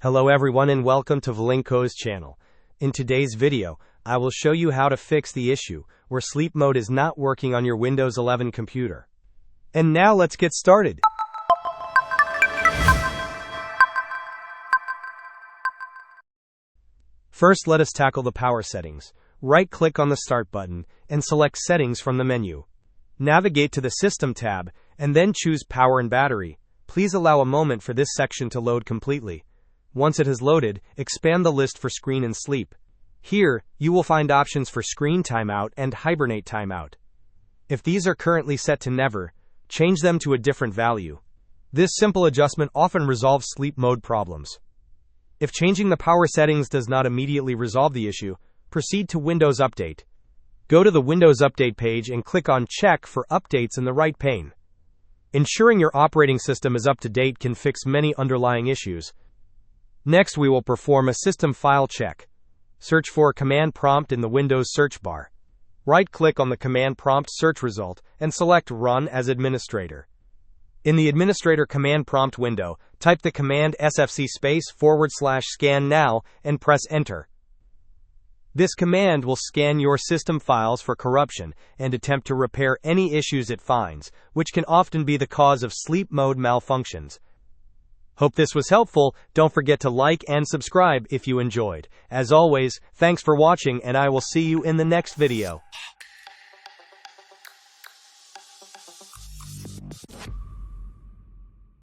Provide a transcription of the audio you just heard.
Hello everyone and welcome to Vlinko's channel. In today's video, I will show you how to fix the issue where sleep mode is not working on your Windows 11 computer. And now let's get started. First, let us tackle the power settings. Right-click on the Start button and select Settings from the menu. Navigate to the System tab and then choose Power and Battery. Please allow a moment for this section to load completely. Once it has loaded, expand the list for Screen and Sleep. Here, you will find options for Screen Timeout and Hibernate Timeout. If these are currently set to Never, change them to a different value. This simple adjustment often resolves sleep mode problems. If changing the power settings does not immediately resolve the issue, proceed to Windows Update. Go to the Windows Update page and click on Check for updates in the right pane. Ensuring your operating system is up to date can fix many underlying issues. Next, we will perform a system file check. Search for Command Prompt in the Windows search bar. Right-click on the Command Prompt search result and select Run as Administrator. In the Administrator Command Prompt window, type the command sfc/scannow and press Enter. This command will scan your system files for corruption and attempt to repair any issues it finds, which can often be the cause of sleep mode malfunctions. Hope this was helpful. Don't forget to like and subscribe if you enjoyed. As always, thanks for watching and I will see you in the next video.